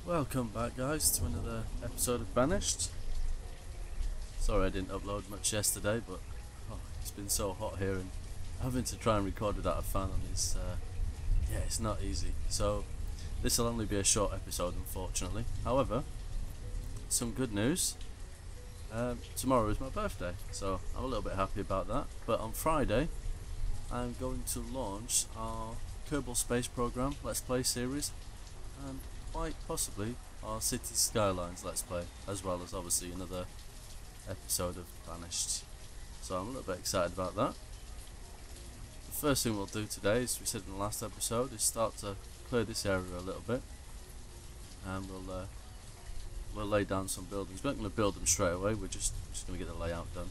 Welcome back, guys, to another episode of Banished. Sorry I didn't upload much yesterday, but it's been so hot here and having to try and record without a fan on is, yeah, it's not easy. So this will only be a short episode, unfortunately. However, some good news. Tomorrow is my birthday, so I'm a little bit happy about that. But on Friday, I'm going to launch our Kerbal space program Let's Play series, and quite possibly our City Skylines Let's Play, as well as obviously another episode of Banished. So I'm a little bit excited about that. The first thing we'll do today, as we said in the last episode, is start to clear this area a little bit, and we'll lay down some buildings. We're not going to build them straight away, we're just going to get the layout done.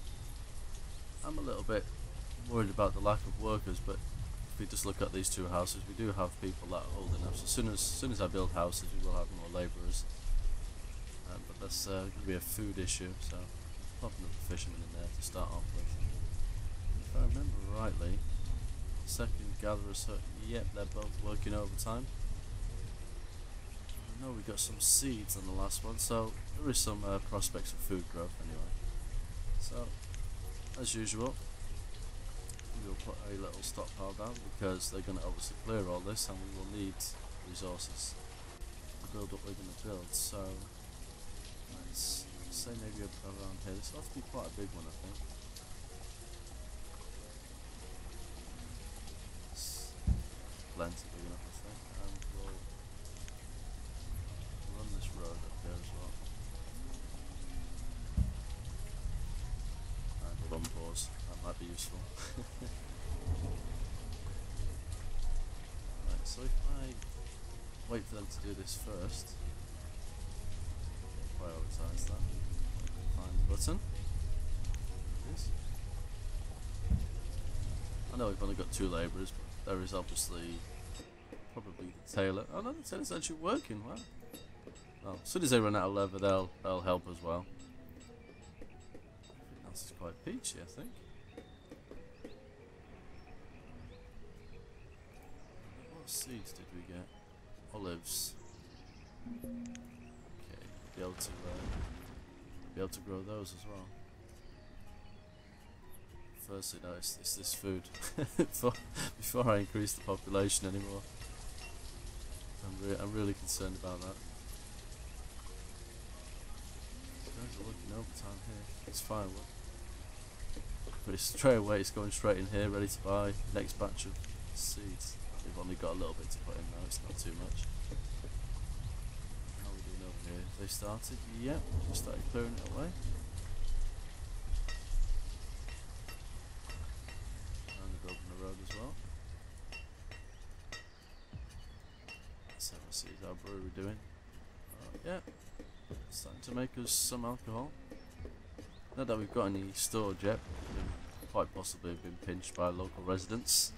I'm a little bit worried about the lack of workers, but if we just look at these two houses, we do have people that are old enough. So as soon as I build houses, we will have more labourers. But that's going to be a food issue, so popping up the fishermen in there to start off with. If I remember rightly, the second gatherers, yep, they're both working overtime. I know we got some seeds on the last one, so there is some prospects of food growth anyway. So, as usual, we'll put a little stockpile down because they're going to obviously clear all this and we will need resources to build what we're going to build. So let's say maybe around here. This will have to be quite a big one, I think. It's plenty big enough, I think, and we'll run this road up here as well. And we'll unpause. That might be useful. Right, so if I wait for them to do this first, prioritise that. Find the button. There it is. I know we've only got 2 labourers, but there is obviously probably the tailor. Oh no, the tailor's actually working. Wow. Well, as soon as they run out of leather, they'll help as well. Everything else is quite peachy, I think. What seeds did we get? Olives. Okay, be able to grow those as well. Firstly, no, it's this food. before I increase the population anymore. I'm really concerned about that. These guys are working overtime here. It's firewood. But it's straight away, it's going straight in here, ready to buy next batch of seeds. We've only got a little bit to put in now, it's not too much. How are we doing over here? They started? Yep, just started clearing it away. And they've opened the road as well. Let's have a see, how brewery doing? Yeah, starting to make us some alcohol. Not that we've got any stored yet, we've quite possibly been pinched by local residents.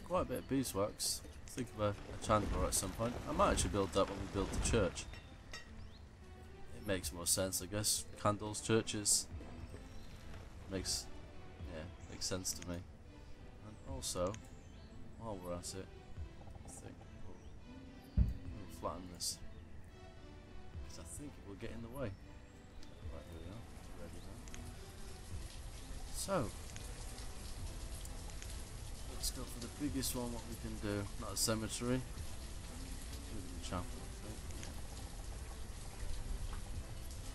Quite a bit of beeswax. Think of a chandler at some point. I might actually build that when we build the church. It makes more sense, I guess. Candles, churches. Makes sense to me. And also, while we're at it, I think we'll flatten this. Because I think it will get in the way. Right, here we are. Ready now. So, let's go for the biggest one, what we can do. Not a cemetery. Maybe a chapel,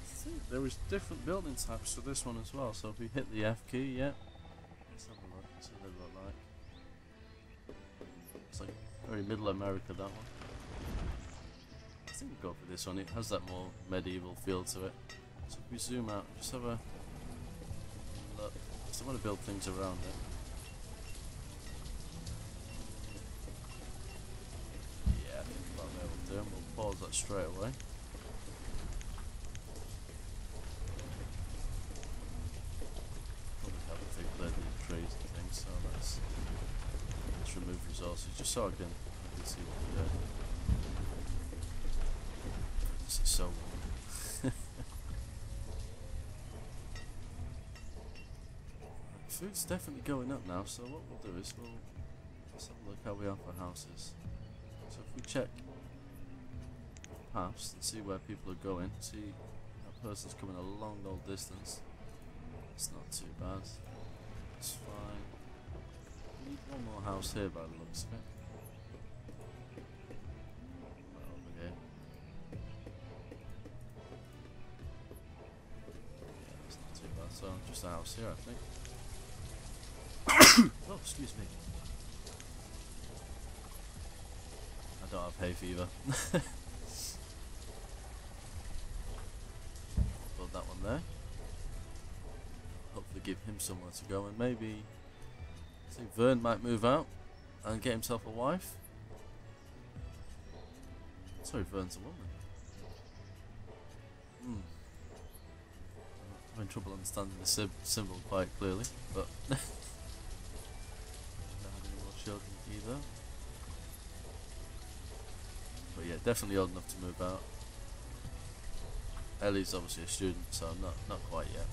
I think there is different building types for this one as well. So if we hit the F key, yeah. Let's have a look, see what they look like. It's like very middle America, that one. I think we'll go for this one. It has that more medieval feel to it. So if we zoom out, just have a look. I still want to build things around it. We'll pause that straight away. Probably haven't cleared these trees and things, so let's remove resources just so I can see what we're doing. This is so warm. Food's definitely going up now, so what we'll do is we'll Let's have a look how we are for houses. So if we check paths and see where people are going, see that person's coming a long old distance. It's not too bad. It's fine. We need one more house here by the looks of it. Right over here. Yeah, it's not too bad. So just a house here, I think. Oh, excuse me. I don't have hay fever. Build that one there. Hopefully give him somewhere to go, and maybe I think Vern might move out and get himself a wife. Sorry, Vern's a woman. I'm having trouble understanding the symbol quite clearly, but don't have any more children either. But yeah, definitely old enough to move out. Ellie's obviously a student, so not quite yet.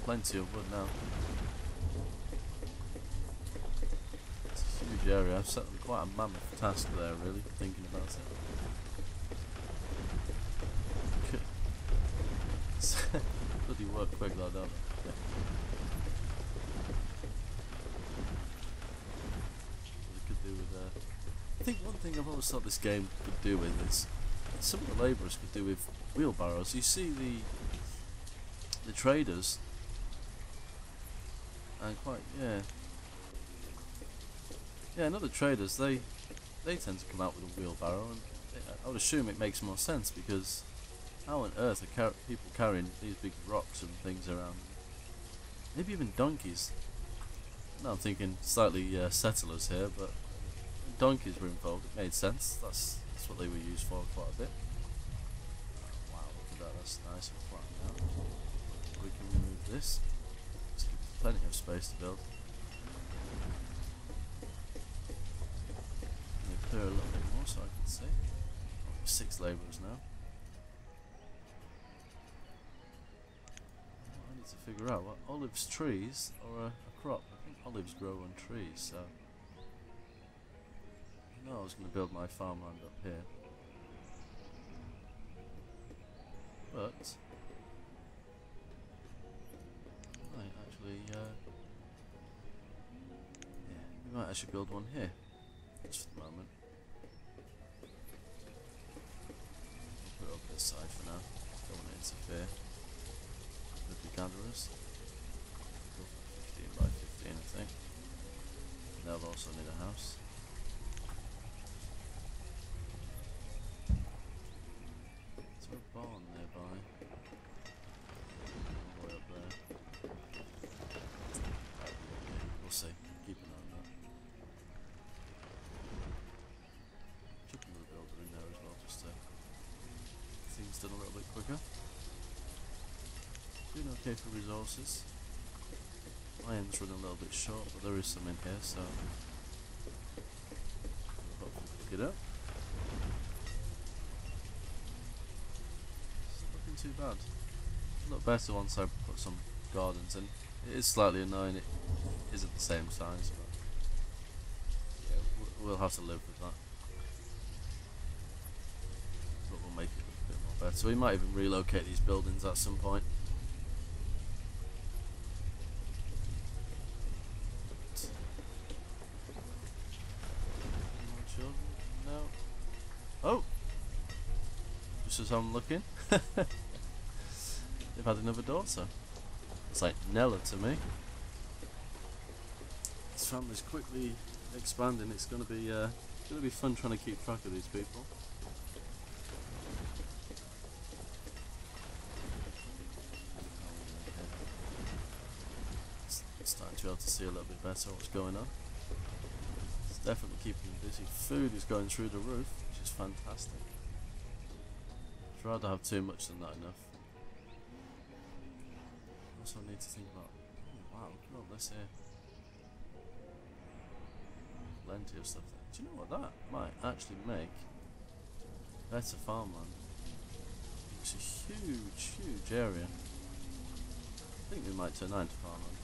Plenty of wood now. It's a huge area. I've set them quite a mammoth task there, really, thinking about it. Bloody work quick though, don't it? Yeah. What it could do with I think one thing I've always thought this game could do with is some of the labourers could do with wheelbarrows. You see the traders, and another traders, they tend to come out with a wheelbarrow, and I would assume it makes more sense, because how on earth are people carrying these big rocks and things around? Maybe even donkeys. Now I'm thinking slightly settlers here, but donkeys were involved. It made sense. That's what they were used for quite a bit. Wow, look at that. That's nice and flat now. We can remove this. Let's give us plenty of space to build. Let me clear a little bit more so I can see. Oh, 6 labourers now. I need to figure out what olives trees or a crop. I think olives grow on trees, so I was going to build my farmland up here, but I actually, we might actually build one here, just for the moment. I'll put it up this side for now, don't want to interfere with the gatherers. Go for 15 by 15 I think, and they'll also need a house. A barn nearby. All the way up there. We'll see. Keep an eye on that. Chuck another builder in there as well, just to get things done a little bit quicker. Doing okay for resources. Iron's running a little bit short, but there is some in here, so we'll hopefully pick it up. Too bad. It'll look better once I put some gardens in. It is slightly annoying, it isn't the same size, but yeah, we'll have to live with that. But we'll make it look a bit more better. So we might even relocate these buildings at some point. More children? No. Oh! Just as I'm looking. They've had another daughter. It's like Nella to me. This family's quickly expanding. It's gonna be fun trying to keep track of these people. It's starting to be able to see a little bit better what's going on. It's definitely keeping them busy. Food is going through the roof, which is fantastic. I'd rather have too much than not enough. Also need to think about, oh wow, look at all this here. Plenty of stuff there. Do you know what, that might actually make better farmland. It's a huge area. think we might turn that into farmland.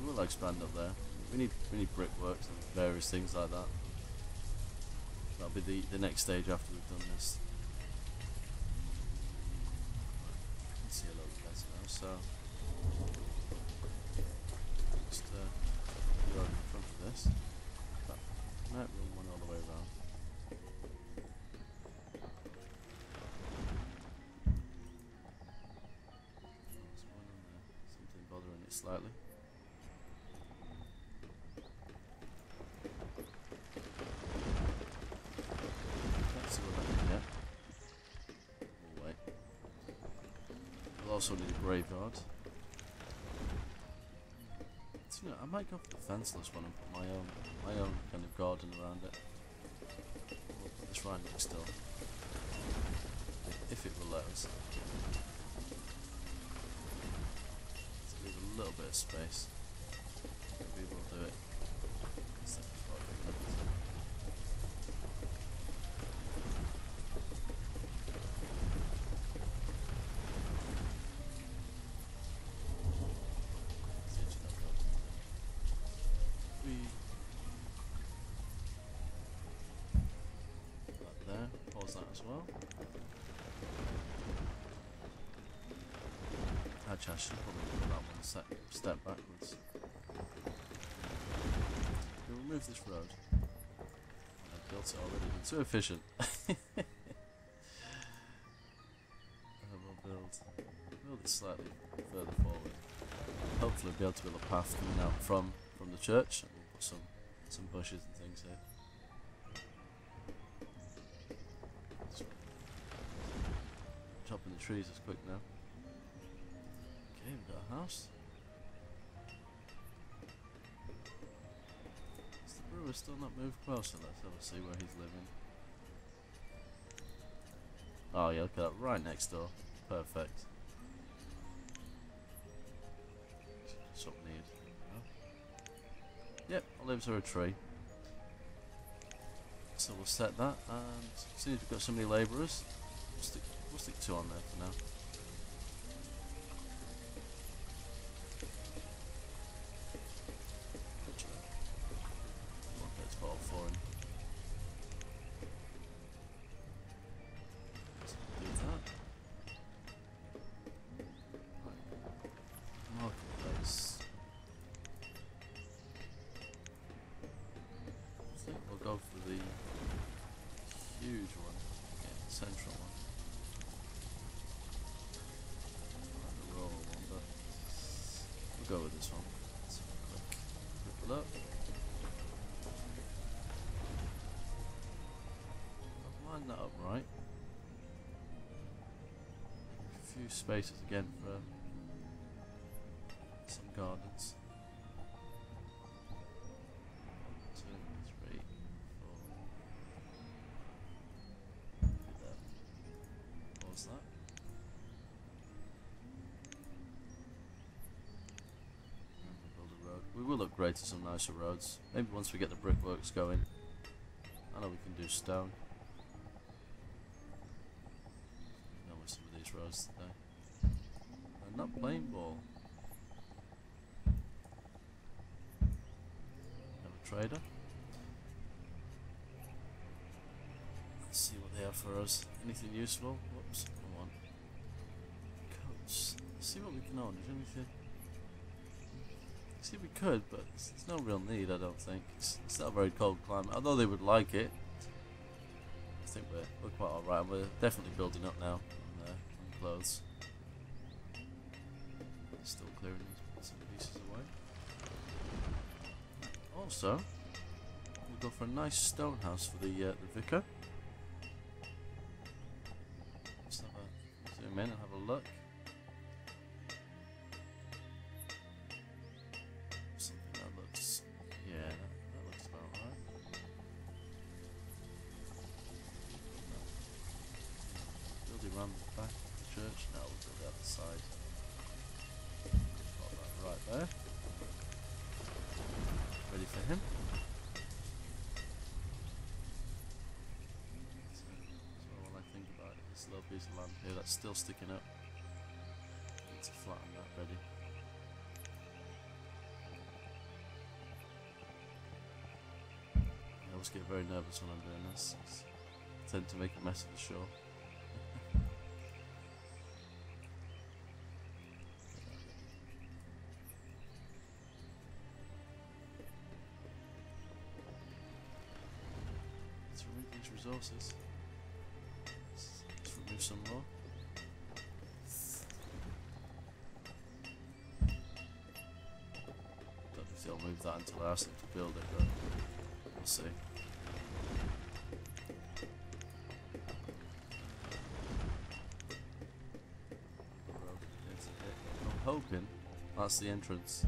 We will expand up there. We need brickworks and various things like that. That'll be the next stage after we've done this. I can see a little better now, so just go in front of this. But might run one all the way around. There's one on there. Something bothering it slightly. Also need a graveyard. So, you know, I might go for the fenceless one and put my own kind of garden around it. We'll put this right next door, if it will let us. Let's leave a little bit of space. Maybe we'll do it. That as well. Actually, I should probably put that one step backwards. We'll remove this road. I built it already, been too efficient. We'll build it slightly further forward. Hopefully we'll be able to build a path coming out from the church, and we'll put some bushes and things here. Chopping the trees is quick now. Okay, we've got a house. Has the brewer still not moved closer? Let's have a see where he's living. Oh yeah, look at that, right next door. Perfect. That's what we need. Yep, I'll leave it to a tree. So we'll set that, and as soon as we've got so many labourers, we'll stick 2 on there for now. Okay, let's put all 4 in. Let's do that. Right. Marketplace. I think we'll go for the huge one. Yeah, the central one. Go with this one. Let's have a quick look. I've lined that up right. A few spaces again for some gardens. 1, 2, 3, 4. There. What was that? We will upgrade to some nicer roads. Maybe once we get the brickworks going. I know we can do stone. I know with some of these roads today. And not playing ball. Have a trader. Let's see what they have for us. Anything useful? Whoops, come on. Coats. Let's see what we can own. Is there anything? See, we could, but there's no real need, I don't think. It's not a very cold climate, although they would like it. I think we're quite alright, and we're definitely building up now on clothes. Still clearing some pieces away. Also, we'll go for a nice stone house for the vicar. Let's have a zoom in and have a look. Around the back of the church. Now we'll do the other side. Got that right there. Ready for him. So when I think about it, this little piece of land here that's still sticking up. to flatten that ready. I always get very nervous when I'm doing this. I tend to make a mess of the shore. Let's remove these resources. Let's remove some more. Don't think I'll move that until I ask them to build it, but we'll see. I'm hoping that's the entrance.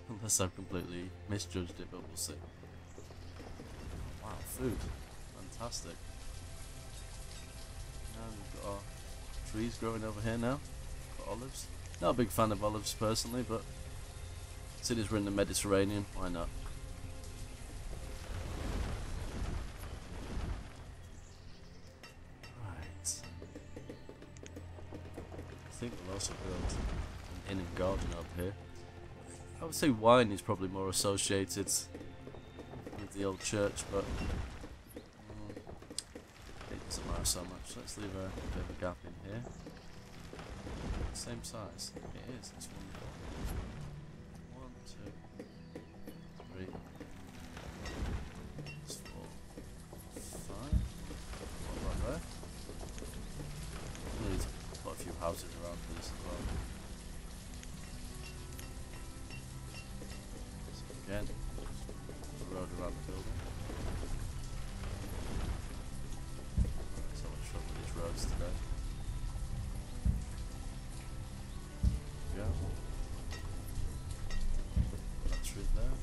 Unless I've completely misjudged it, but we'll see. Wow, food. Fantastic. And we've got our trees growing over here now. Got olives. Not a big fan of olives personally, but seeing as we're in the Mediterranean, why not? Right. I think we'll also build an inn and garden up here. I would say wine is probably more associated with the old church, but it doesn't matter so much. Let's leave a bit of a gap in here. Same size. It is. It's wonderful. 1, 2, 3, 4, 5. What about there? We'll need to put a few houses around for this as well. So again, the road around the building. So much fun with these roads today. Go. That's through there.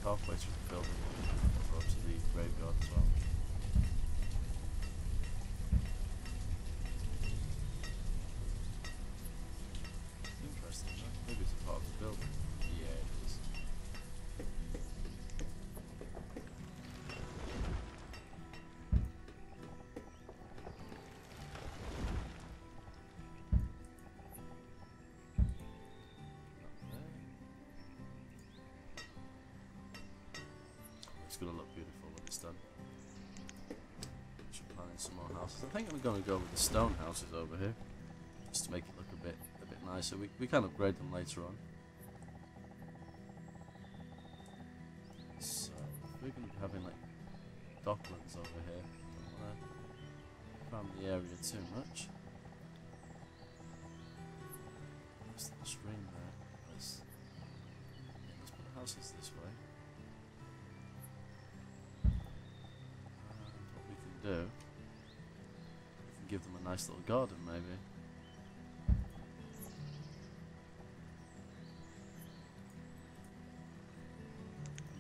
Halfway through the building, we'll go up to the graveyard as well. Interesting, huh? Maybe it's a part of the building. Yeah, it is. It's going to look beautiful when it's done. Should plan in some more houses. I think I'm going to go with the stone houses over here, just to make it look a bit nicer. We can upgrade them later on. So we're going to be having like docklands over here. Don't want to cram the area too much. There's the stream there. Let's put the houses this way. What we can do, we can give them a nice little garden maybe.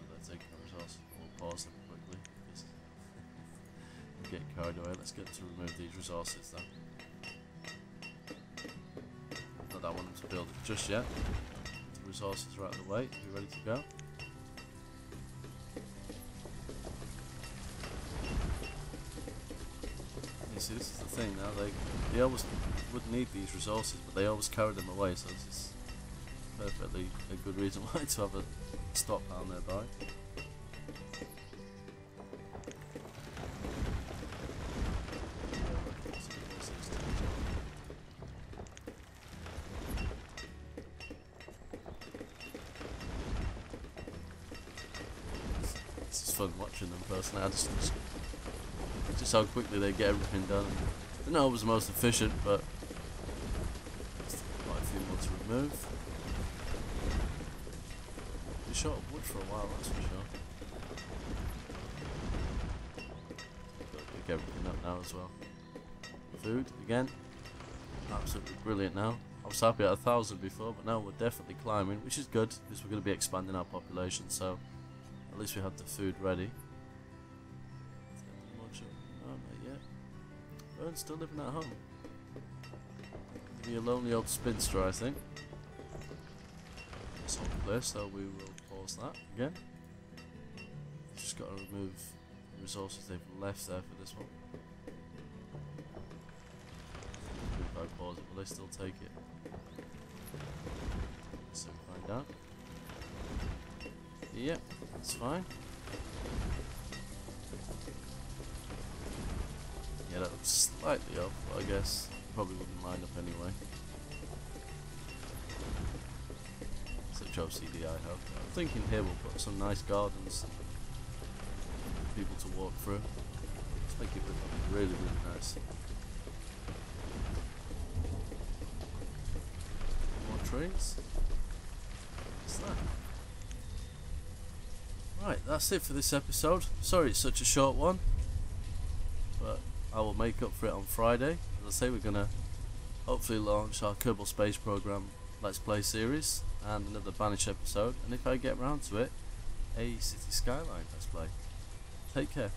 They're taking a resource. We'll pause them quickly. We'll get carried away. Let's get to remove these resources then. Not that I want them to build it just yet. The resources are out of the way. Are we ready to go? See, this is the thing now, they always would need these resources, but they always carry them away, so this is perfectly a good reason why to have a stockpile nearby. This is fun watching them personally. I just how quickly they get everything done. They're not always the most efficient, but there's quite a few more to remove. We're short of wood for a while, that's for sure. Got to pick everything up now as well. Food, again, absolutely brilliant now. I was happy at 1,000 before, but now we're definitely climbing, which is good, because we're going to be expanding our population, so at least we have the food ready. Vern's still living at home. Be a lonely old spinster, I think. It's all clear, so we will pause that again. Just got to remove the resources they've left there for this one. I pause it, will they still take it? So find out. Yep, that's fine. Yeah, that looks slightly up, but I guess probably wouldn't line up anyway. Such OCD I have. I'm thinking here we'll put some nice gardens for people to walk through. Let's make it look really, really nice. More trees. What's that? Right, that's it for this episode. Sorry it's such a short one, but I will make up for it on Friday. As I say, we're going to hopefully launch our Kerbal Space Program Let's Play series and another Banished episode, and if I get round to it, a City Skyline Let's Play. Take care.